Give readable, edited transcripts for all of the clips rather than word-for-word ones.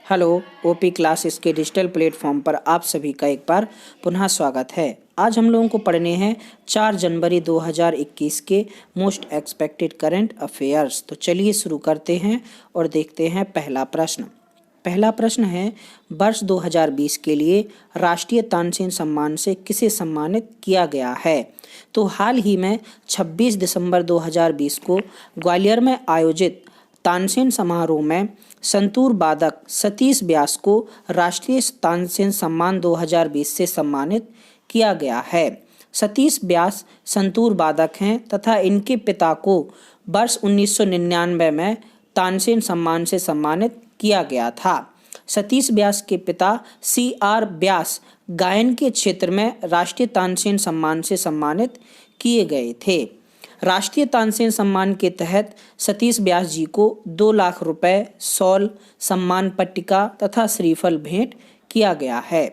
Hello, OP classes के digital platform पर आप सभी का एक बार पुनः स्वागत है। आज हम लोगों को पढ़ने हैं 4 जनवरी 2021 के मोस्ट एक्सपेक्टेड करंट अफेयर्स। तो चलिए शुरू करते हैं और देखते हैं पहला प्रश्न। पहला प्रश्न है, वर्ष 2020 के लिए राष्ट्रीय तानसेन सम्मान से किसे सम्मानित किया गया है? तो हाल ही में 26 दिसंबर 2020 को ग्वालियर में आयोजित तानसेन समारोह में संतूर वादक सतीश व्यास को राष्ट्रीय तानसेन सम्मान 2020 से सम्मानित किया गया है। सतीश व्यास संतूर वादक हैं तथा इनके पिता को वर्ष 1999 में तानसेन सम्मान से सम्मानित किया गया था। सतीश व्यास के पिता CR व्यास गायन के क्षेत्र में राष्ट्रीय तानसेन सम्मान से सम्मानित किए गए थे। राष्ट्रीय तानसेन सम्मान के तहत सतीश व्यास जी को 2 लाख रुपए, शॉल, सम्मान पट्टिका तथा श्रीफल भेंट किया गया है।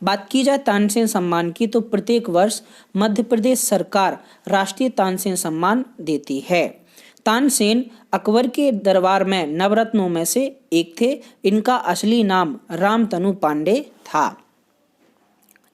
बात की जाए तानसेन सम्मान की तो प्रत्येक वर्ष मध्य प्रदेश सरकार राष्ट्रीय तानसेन सम्मान देती है। तानसेन अकबर के दरबार में नवरत्नों में से एक थे। इनका असली नाम रामतनु पांडे था।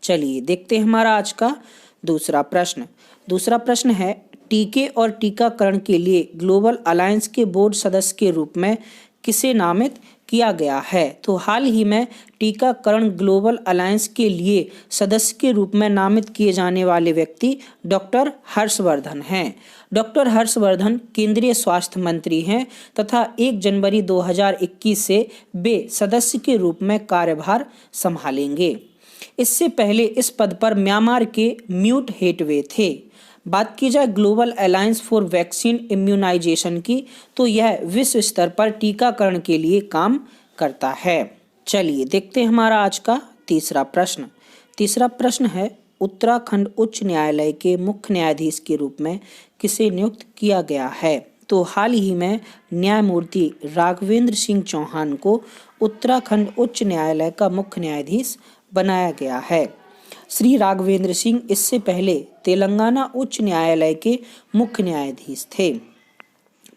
चलिए देखते हैं हमारा आज का दूसरा प्रश्न। दूसरा प्रश्न है, टीके और टीकाकरण के लिए ग्लोबल अलायंस के बोर्ड सदस्य के रूप में किसे नामित किया गया है? तो हाल ही में टीकाकरण ग्लोबल अलायंस के लिए सदस्य के रूप में नामित किए जाने वाले व्यक्ति डॉक्टर हर्षवर्धन हैं। डॉक्टर हर्षवर्धन केंद्रीय स्वास्थ्य मंत्री हैं तथा 1 जनवरी 2021 से वे सदस्य के रूप में कार्यभार संभालेंगे। इससे पहले इस पद पर म्यांमार के म्यूट हेटवे थे। बात की जाए global alliance for vaccine immunisation की तो यह विश्व स्तर पर टीकाकरण के लिए काम करता है। चलिए देखते हैं हमारा आज का तीसरा प्रश्न। तीसरा प्रश्न है, उत्तराखंड उच्च न्यायालय के मुख्य न्यायाधीश के रूप में किसे नियुक्त किया गया है? तो हाल ही में न्यायमूर्ति राघवेंद्र सिंह चौहान को उत्तराखंड उच्च न्यायालय का मुख्य न्यायाधीश बनाया गया है। श्री राघवेंद्र सिंह इससे पहले तेलंगाना उच्च न्यायालय के मुख्य न्यायाधीश थे।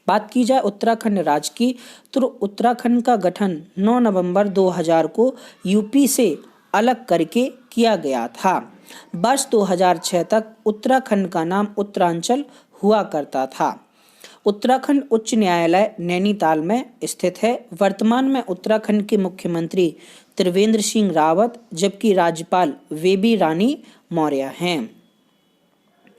बात की जाए उत्तराखंड राज्य की तो उत्तराखंड का गठन 9 नवंबर 2000 को यूपी से अलग करके किया गया था। वर्ष 2006 तक उत्तराखंड का नाम उत्तरांचल हुआ करता था। उत्तराखंड उच्च न्यायालय नैनीताल में स्थित है। वर्तमान में उत्तराखंड के मुख्यमंत्री त्रिवेंद्र सिंह रावत जबकि राज्यपाल बेबी रानी मौर्य हैं।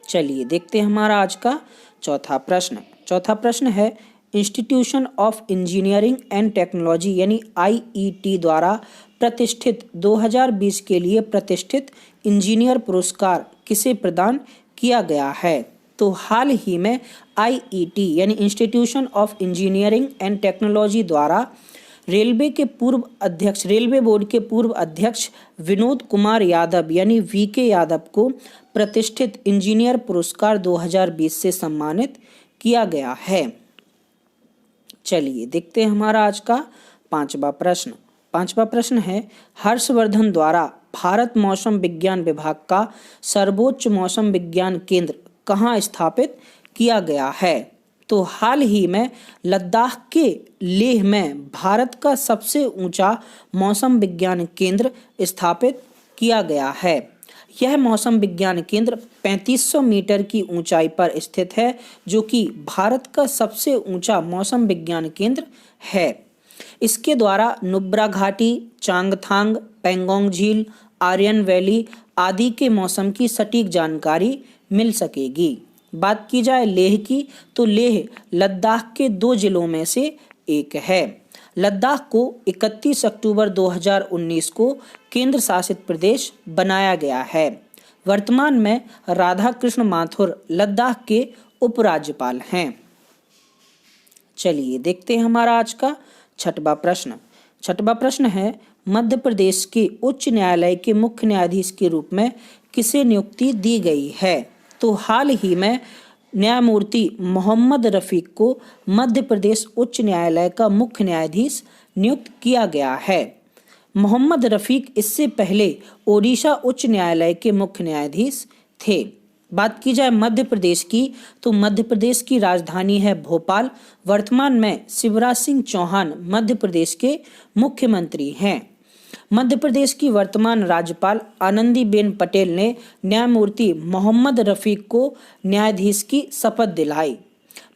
चलिए देखते हैं हमारा आज का चौथा प्रश्न। चौथा प्रश्न है, institution of engineering and technology यानी IET द्वारा प्रतिष्ठित 2020 के लिए प्रतिष्ठित इंजीनियर पुरस्कार किसे प्रदान किया गया है? तो हाल ही में IET यानी institution of engineering and technology द्वारा रेलवे बोर्ड के पूर्व अध्यक्ष विनोद कुमार यादव यानी VK यादव को प्रतिष्ठित इंजीनियर पुरस्कार 2020 से सम्मानित किया गया है। चलिए देखते हैं हमारा आज का पांचवा प्रश्न। पांचवा प्रश्न है, हर्षवर्धन द्वारा भारत मौसम विज्ञान विभाग का सर्वोच्च मौसम विज्ञान केंद्र कहाँ स्थापित किया गया है? तो हाल ही में लद्दाख के लेह में भारत का सबसे ऊंचा मौसम विज्ञान केंद्र स्थापित किया गया है। यह मौसम विज्ञान केंद्र 3500 मीटर की ऊंचाई पर स्थित है, जो कि भारत का सबसे ऊंचा मौसम विज्ञान केंद्र है। इसके द्वारा नुब्रा घाटी, चांगथांग, पेंगोंग झील, आर्यन वैली आदि के मौसम की सटीक जानकारी मिल सकेगी। बात की जाए लेह की तो लेह लद्दाख के 2 जिलों में से एक है। लद्दाख को 31 अक्टूबर 2019 को केंद्र शासित प्रदेश बनाया गया है। वर्तमान में राधा कृष्ण माथुर लद्दाख के उपराज्यपाल हैं। चलिए देखते हैं हमारा आज का छठवां प्रश्न। छठवां प्रश्न है, मध्य प्रदेश के उच्च न्यायालय के मुख्य न्यायाधीश के रूप में किसे नियुक्ति दी गई है? तो हाल ही में न्यायमूर्ति मोहम्मद रफीक को मध्य प्रदेश उच्च न्यायालय का मुख्य न्यायाधीश नियुक्त किया गया है। मोहम्मद रफीक इससे पहले ओडिशा उच्च न्यायालय के मुख्य न्यायाधीश थे। बात की जाए मध्य प्रदेश की, तो मध्य प्रदेश की राजधानी है भोपाल। वर्तमान में शिवराज सिंह चौहान मध्य प्रदेश के मुख्यमंत्री हैं। मध्य प्रदेश की वर्तमान राज्यपाल आनंदीबेन पटेल ने न्यायमूर्ति मोहम्मद रफीक को न्यायाधीश की शपथ दिलाई।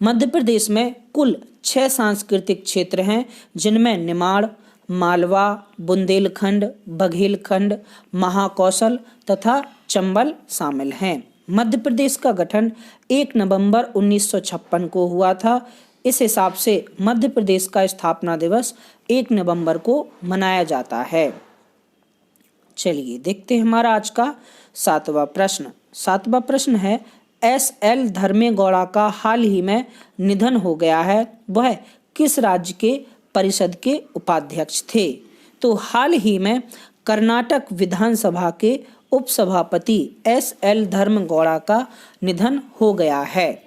मध्य प्रदेश में कुल 6 सांस्कृतिक क्षेत्र हैं, जिनमें निमाड़, मालवा, बुंदेलखंड, बघेलखंड, महाकौशल तथा चंबल शामिल हैं। मध्य प्रदेश का गठन 1 नवंबर 1956 को हुआ था। इस हिसाब से मध्य प्रदेश का स्थापना दिवस 1 नवंबर को मनाया जाता है। चलिए देखते हैं हमारा आज का 7वां प्रश्न। 7वां प्रश्न है, एस.एल. धर्मेगौड़ा का हाल ही में निधन हो गया है, वह किस राज्य के परिषद के उपाध्यक्ष थे? तो हाल ही में कर्नाटक विधानसभा के उपसभापति एस.एल. धर्मेगौड़ा का निधन हो गया है।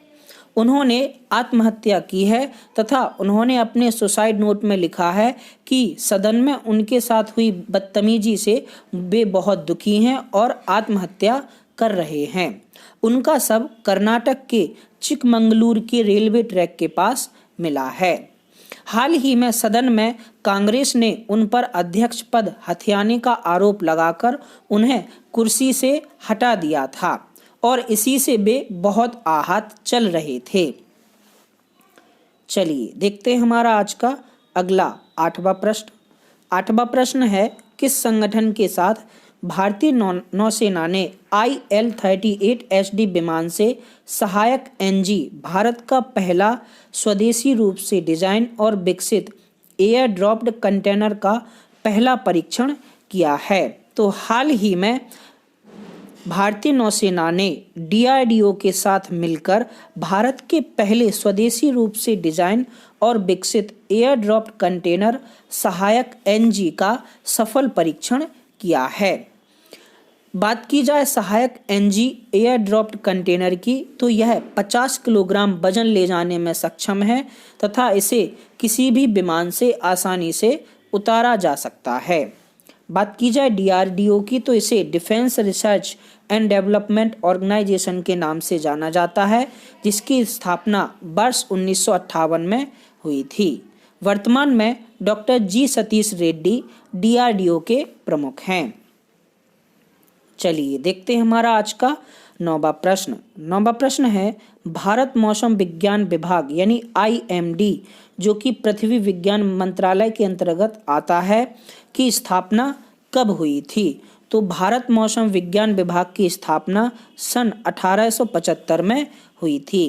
उन्होंने आत्महत्या की है तथा उन्होंने अपने सुसाइड नोट में लिखा है कि सदन में उनके साथ हुई बदतमीजी से वे बहुत दुखी हैं और आत्महत्या कर रहे हैं। उनका शव कर्नाटक के चिकमंगलूर के रेलवे ट्रैक के पास मिला है। हाल ही में सदन में कांग्रेस ने उन पर अध्यक्ष पद हथियाने का आरोप लगाकर उन्हें कुर्सी से हटा दिया था और इसी से वे बहुत आहत चल रहे थे। चलिए देखते हैं हमारा आज का अगला 8वां प्रश्न। 8वां प्रश्न है, किस संगठन के साथ भारतीय नौसेना ने IL-38HD विमान से सहायक NG भारत का पहला स्वदेशी रूप से डिजाइन और विकसित एयर ड्रॉप्ड कंटेनर का पहला परीक्षण किया है? तो हाल ही में भारतीय नौसेना ने DRDO के साथ मिलकर भारत के पहले स्वदेशी रूप से डिजाइन और विकसित एयर ड्रॉप्ड कंटेनर सहायक NG का सफल परीक्षण किया है। बात की जाए सहायक NG एयर ड्रॉप्ड कंटेनर की, तो यह 50 किलोग्राम वजन ले जाने में सक्षम है तथा इसे किसी भी विमान से आसानी से उतारा जा सकता है। बात की जाए DRDO की, तो इसे defence research and development organisation के नाम से जाना जाता है, जिसकी स्थापना वर्ष 1958 में हुई थी। वर्तमान में doctor G Satish Reddy DRDO के प्रमुख हैं। चलिए देखते हैं हमारा आज का 9वां प्रश्न। 9वां प्रश्न है, भारत मौसम विज्ञान विभाग यानी IMD, जो कि पृथ्वी विज्ञान मंत्रालय के अंतर्गत आता है, की स्थापना कब हुई थी? तो भारत मौसम विज्ञान विभाग की स्थापना सन 1875 में हुई थी।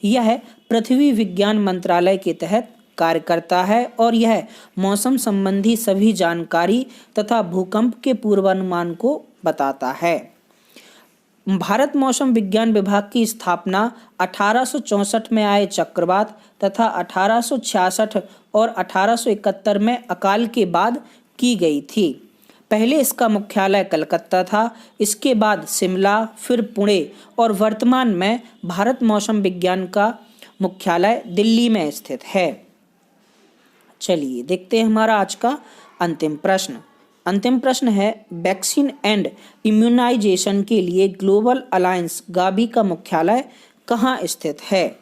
यह पृथ्वी विज्ञान मंत्रालय के तहत कार्य करता है और यह मौसम संबंधी सभी जानकारी तथा भूकंप के पूर्वानुमान को बताता है। भारत मौसम विज्ञान विभाग की स्थापना 1864 में आए चक्रवात तथा 1866 और 1871 में अकाल के बाद की गई थी। पहले इसका मुख्यालय कलकत्ता था, इसके बाद शिमला, फिर पुणे और वर्तमान में भारत मौसम विज्ञान का मुख्यालय दिल्ली में स्थित है। चलिए देखते हैं हमारा आज का अंतिम प्रश्न। अंतिम प्रश्न है, वैक्सीन एंड इम्यूनाइजेशन के लिए ग्लोबल अलायंस गावी का मुख्यालय कहाँ स्थित है?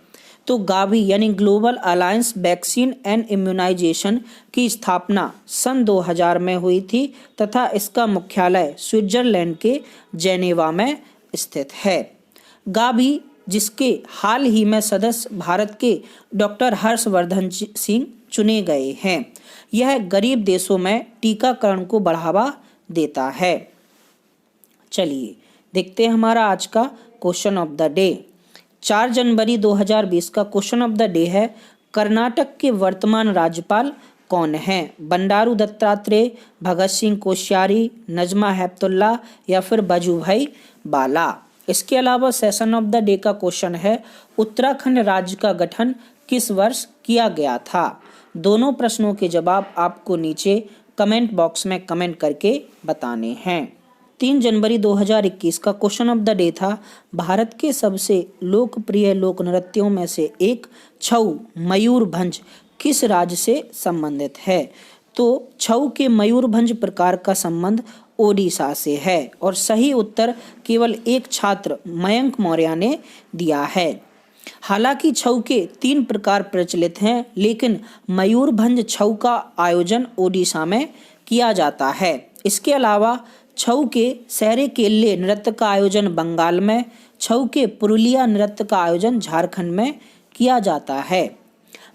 तो गावी यानी global alliance vaccine and immunisation की स्थापना सन 2000 में हुई थी तथा इसका मुख्यालय स्विट्जरलैंड के जेनेवा में स्थित है। गावी, जिसके हाल ही में सदस्य भारत के डॉक्टर हर्षवर्धन सिंह चुने गए हैं, यह गरीब देशों में टीकाकरण को बढ़ावा देता है। चलिए देखते हैं हमारा आज का क्वेश्चन ऑफ द डे। 4 जनवरी 2020 का क्वेश्चन ऑफ द डे है, कर्नाटक के वर्तमान राज्यपाल कौन हैं? बंडारू दत्तात्रेय, भगत सिंह कोश्यारी, नजमा हेपतुल्ला या फिर वजुभाई वाला। इसके अलावा सेशन ऑफ द डे का क्वेश्चन है, उत्तराखंड राज्य का गठन किस वर्ष किया गया था? दोनों प्रश्नों के जवाब आपको नीचे कमेंट बॉक्स में कमेंट करके बताने हैं। 3 जनवरी 2021 का क्वेश्चन ऑफ द डे था, भारत के सबसे लोकप्रिय लोक नृत्यों में से एक छऊ मयूरभंज किस राज्य से संबंधित है? तो छऊ के मयूरभंज प्रकार का संबंध ओडिशा से है और सही उत्तर केवल एक छात्र मयंक मौर्य ने दिया है। हालांकि छऊ के 3 प्रकार प्रचलित हैं, लेकिन मयूरभंज छऊ का आयोजन ओडिशा में किया जाता है। इसके अलावा छऊ के सहरे केल्ले नृत्य का आयोजन बंगाल में, छऊ के पुरुलिया नृत्य का आयोजन झारखंड में किया जाता है।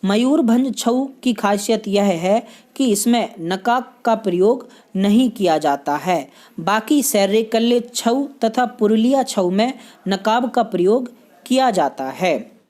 मयूरभंज छऊ की खासियत यह है कि इसमें नकाब का प्रयोग नहीं किया जाता है। बाकी सरेकल्ले छऊ तथा पुरुलिया छऊ में नकाब का प्रयोग किया जाता है।